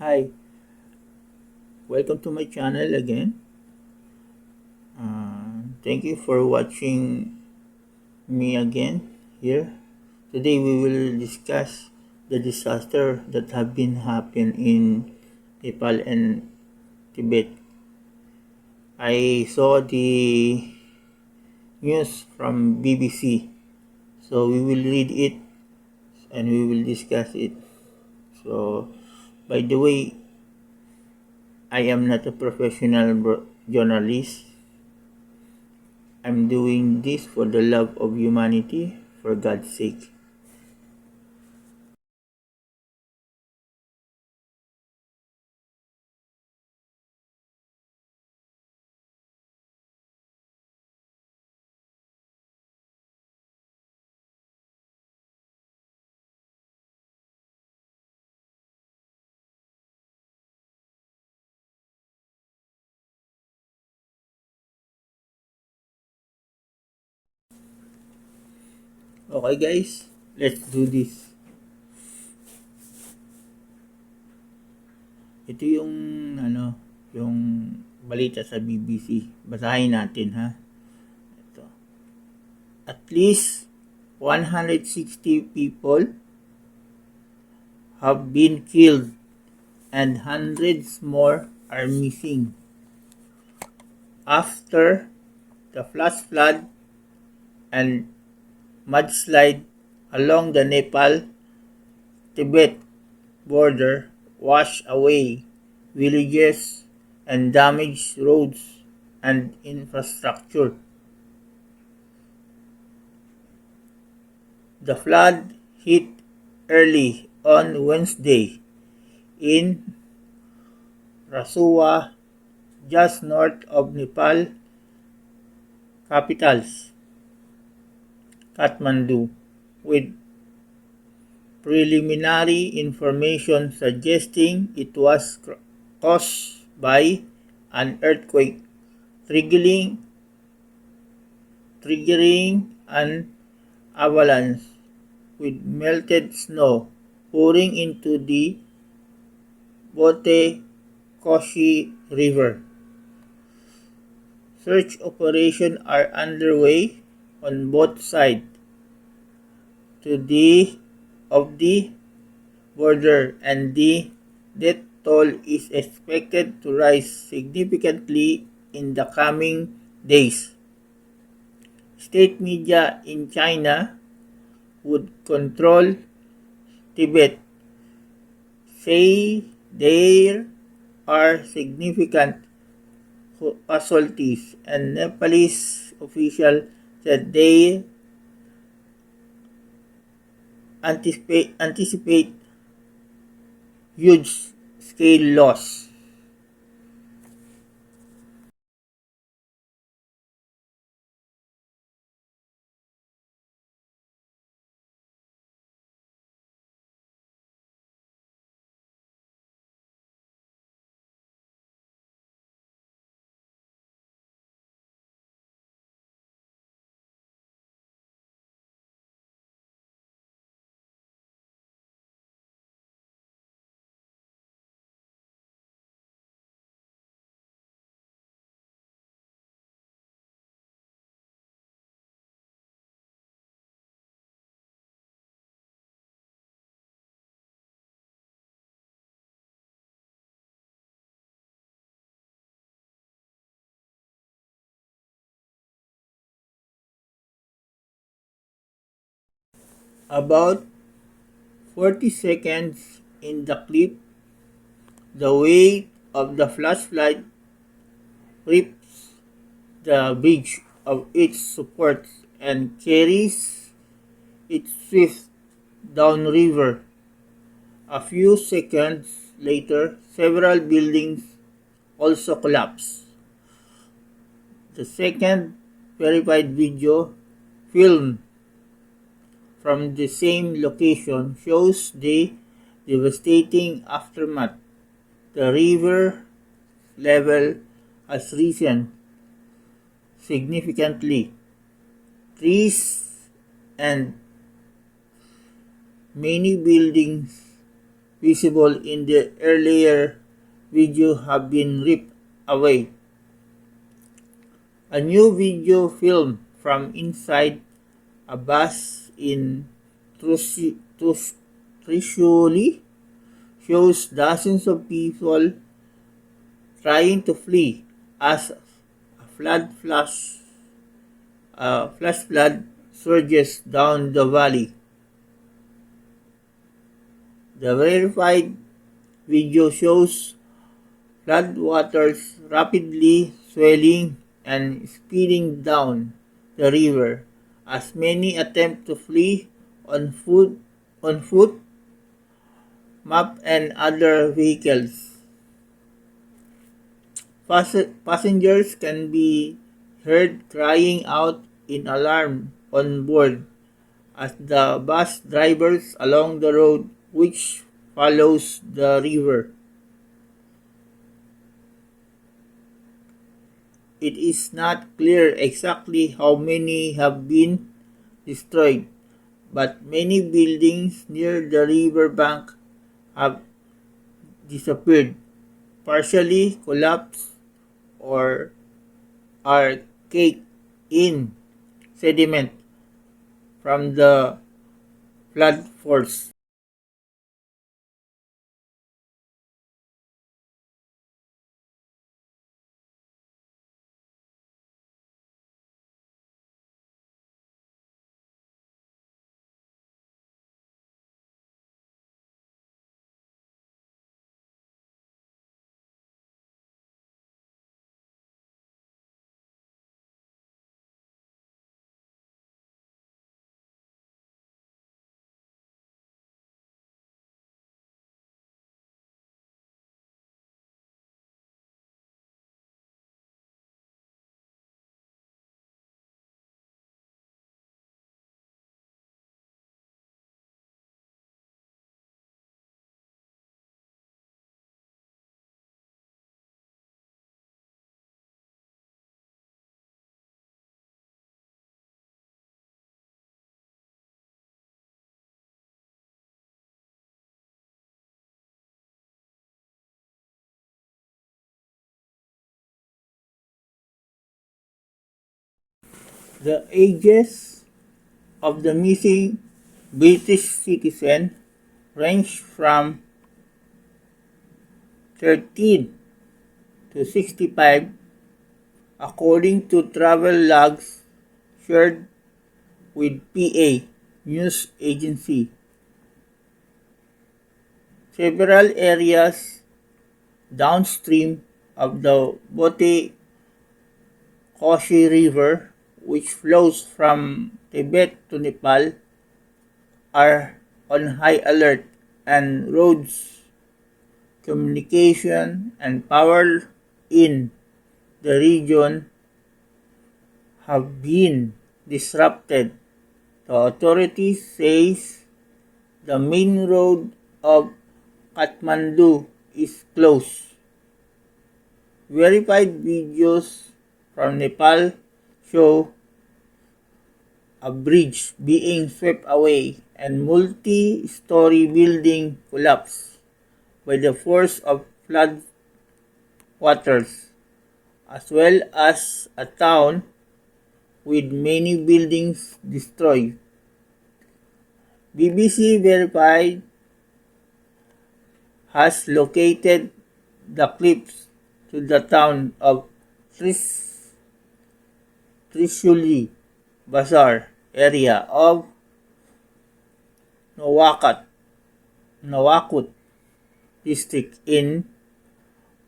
Hi, welcome to my channel again. Thank you for watching me again here. Today we will discuss the disaster that have been happened in Nepal and Tibet. I saw the news from BBC, so we will read it and we will discuss it. So, by the way, I am not a professional journalist. I'm doing this for the love of humanity, for God's sake. Okay guys, let's do this. Ito yung yung balita sa BBC. Basahin natin ha. Ito. At least 160 people have been killed and hundreds more are missing after the flash flood and mudslide along the Nepal-Tibet border wash away villages and damage roads and infrastructure. The flood hit early on Wednesday in Rasuwa, just north of Nepal capitals, Kathmandu, with preliminary information suggesting it was caused by an earthquake, triggering an avalanche with melted snow pouring into the Bote Koshi River. Search operations are underway on both sides of the border, and the death toll is expected to rise significantly in the coming days. State media in China would control Tibet say there are significant casualties, and Nepalese officials said they anticipate huge scale loss. About 40 seconds in the clip, the weight of the flashlight rips the bridge of its supports and carries it swift downriver. A few seconds later, several buildings also collapse. The second verified video, filmed from the same location, shows the devastating aftermath. The river level has risen significantly. Trees and many buildings visible in the earlier video have been ripped away. A new video film from inside a bus in Trishuli shows dozens of people trying to flee as a flash flood surges down the valley. The verified video shows floodwaters rapidly swelling and speeding down the river as many attempt to flee on foot, map and other vehicles. Passengers can be heard crying out in alarm on board as the bus drivers along the road which follows the river. It is not clear exactly how many have been destroyed, but many buildings near the river bank have disappeared, partially collapsed, or are caked in sediment from the flood force. The ages of the missing British citizen range from 13 to 65 according to travel logs shared with PA news agency. Several areas downstream of the Bote Koshi River, which flows from Tibet to Nepal, are on high alert, and roads, communication, and power in the region have been disrupted. The authorities say the main road of Kathmandu is closed. Verified videos from Nepal show a bridge being swept away and multi-story building collapse by the force of flood waters, as well as a town with many buildings destroyed. BBC Verified has located the clips to the town of Trishuli Bazar area of Nawakut district in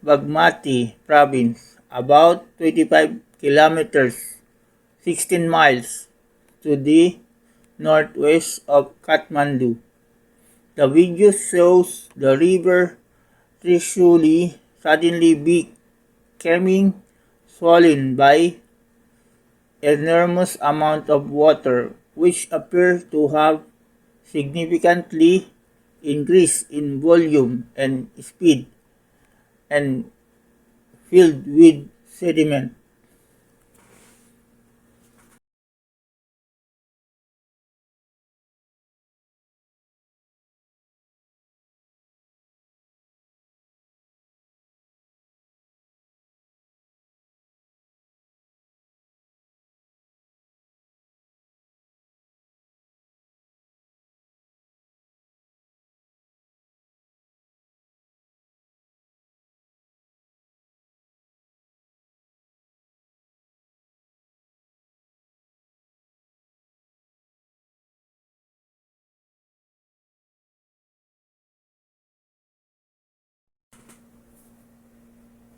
Bagmati province, about 25 kilometers 16 miles to the northwest of Kathmandu. The video shows the river Trishuli suddenly becoming swollen by enormous amount of water which appear to have significantly increased in volume and speed and filled with sediment.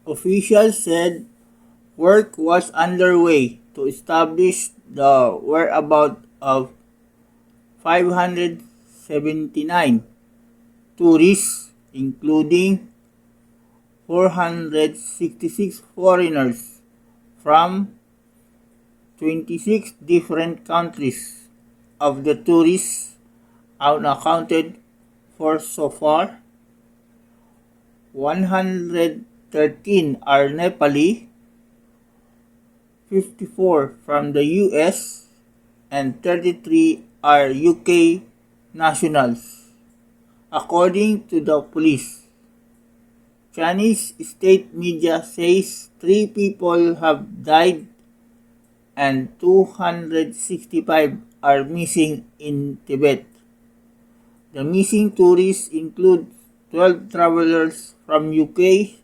Officials said work was underway to establish the whereabouts of 579 tourists, including 466 foreigners from 26 different countries. Of the tourists unaccounted for so far, 113 are Nepali, 54 from the US, and 33 are UK nationals, according to the police. Chinese state media says 3 people have died and 265 are missing in Tibet. The missing tourists include 12 travelers from UK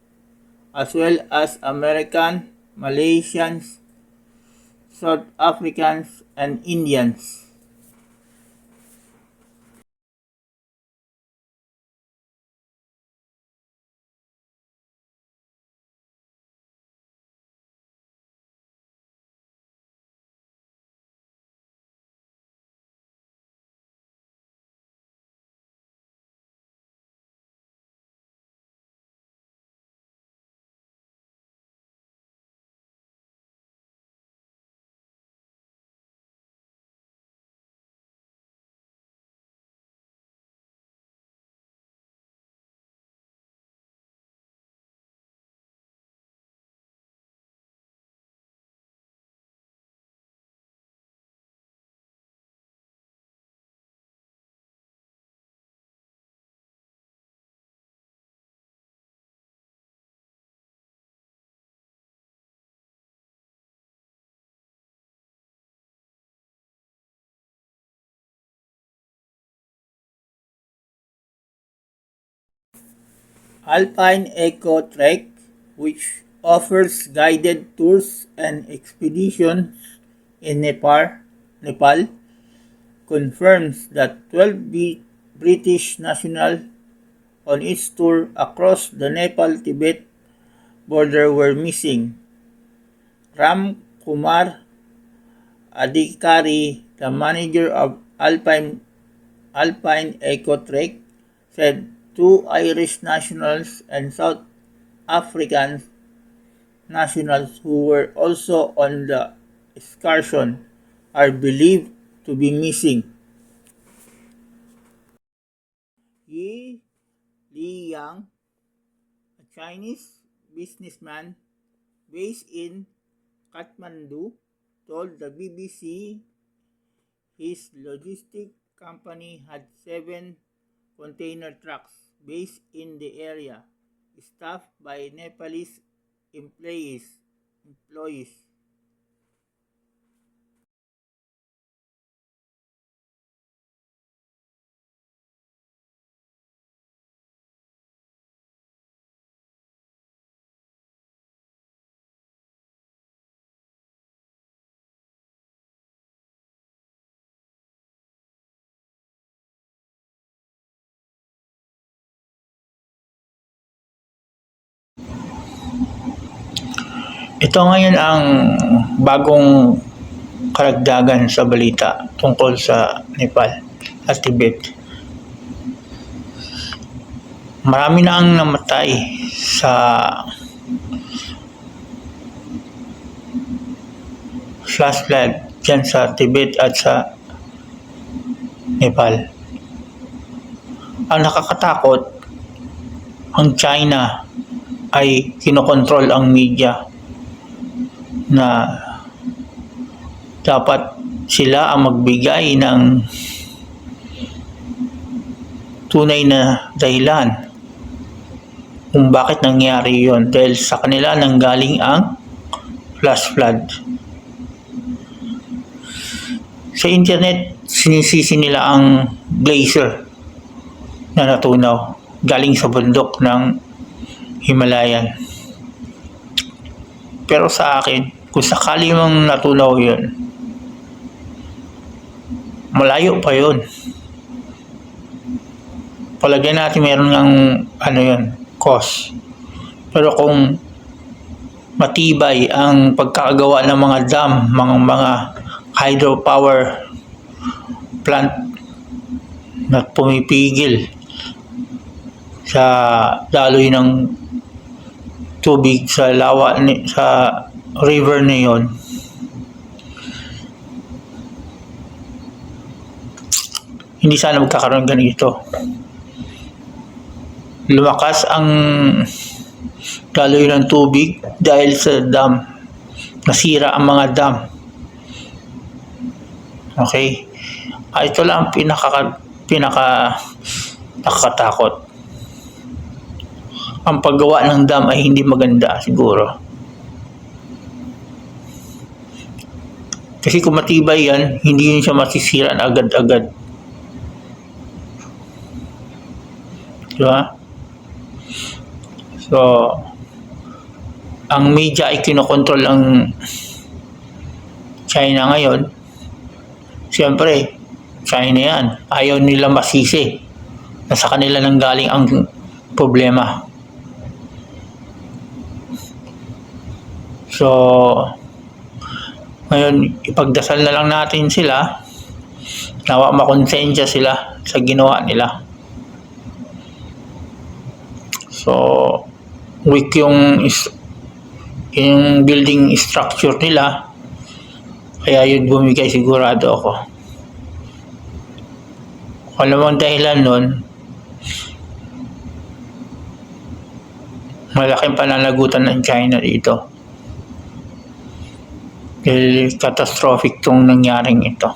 as well as American, Malaysians, South Africans, and Indians. Alpine Eco Trek, which offers guided tours and expeditions in Nepal, confirms that 12 British nationals on its tour across the Nepal-Tibet border were missing. Ram Kumar Adhikari, the manager of Alpine Eco Trek, said 2 Irish nationals and South African nationals who were also on the excursion are believed to be missing. Yi Liyang, a Chinese businessman based in Kathmandu, told the BBC his logistic company had 7 container trucks based in the area, staffed by Nepalese employees. Ito ngayon ang bagong karagdagan sa balita tungkol sa Nepal at Tibet. Marami na ang namatay sa flash flood dyan sa Tibet at sa Nepal. Ang nakakatakot, ang China ay kinokontrol ang media na dapat sila ang magbigay ng tunay na dahilan kung bakit nangyari yon, dahil sa kanila nanggaling ang flash flood. Sa internet, sinisisi nila ang glacier na natunaw galing sa bundok ng Himalayan. Pero sa akin, kung sakali mong natunaw yun, malayo pa yun. Palagyan natin meron ng cause. Pero kung matibay ang pagkakagawa ng mga dam, mga hydropower plant na pumipigil sa daloy ng tubig sa sa river na yon. Hindi sana magkakaroon ganito. Lumakas ang daloy ng tubig dahil sa dam. Nasira ang mga dam. Okay? Ito lang pinaka nakakatakot. Ang paggawa ng dam ay hindi maganda siguro. Kasi kung matibay yan, hindi yun siya masisira agad-agad. Diba? So, ang media ay kinokontrol ang China ngayon. Siyempre, China yan. Ayaw nila masisi na sa kanila nang galing ang problema. So, ngayon, ipagdasal na lang natin sila. Nawa makonsensya sila sa ginawa nila. So, weak yung building structure nila. Kaya yun bumigay, sigurado ako. Kung alam ang dahilan nun, malaking pananagutan ng China dito. Dahil catastrophic tong nangyaring ito.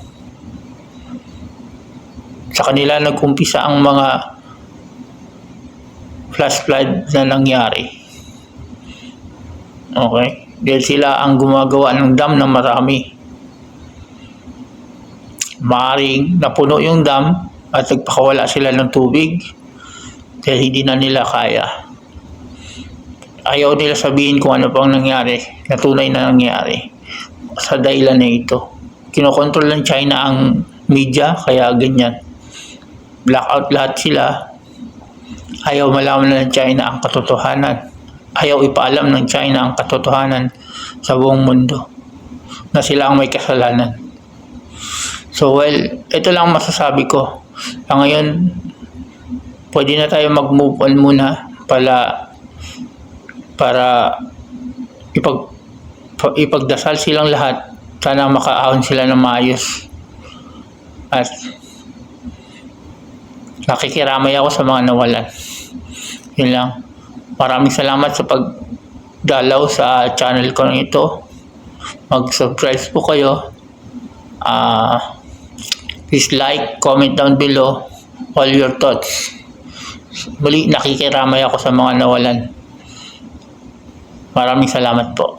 Sa kanila nag-umpisa ang mga flash flood na nangyari. Okay? Dahil sila ang gumagawa ng dam ng marami. Maaring napuno yung dam at nagpakawala sila ng tubig dahil hindi na nila kaya. Ayaw nila sabihin kung ano pang nangyari, na tunay na nangyari sa dahilan na ito. Kinokontrol ng China ang media, kaya ganyan. Blackout lahat sila. Ayaw malaman ng China ang katotohanan. Ayaw ipaalam ng China ang katotohanan sa buong mundo na sila ang may kasalanan. So well, ito lang masasabi ko. Ngayon, pwede na tayo mag-move on muna para ipagdasal silang lahat. Sana makaahon sila ng maayos. At nakikiramay ako sa mga nawalan. Yun lang. Maraming salamat sa pagdalaw sa channel ko na ito. Mag-subscribe po kayo. Please like, comment down below all your thoughts. Muli, nakikiramay ako sa mga nawalan. Maraming salamat po.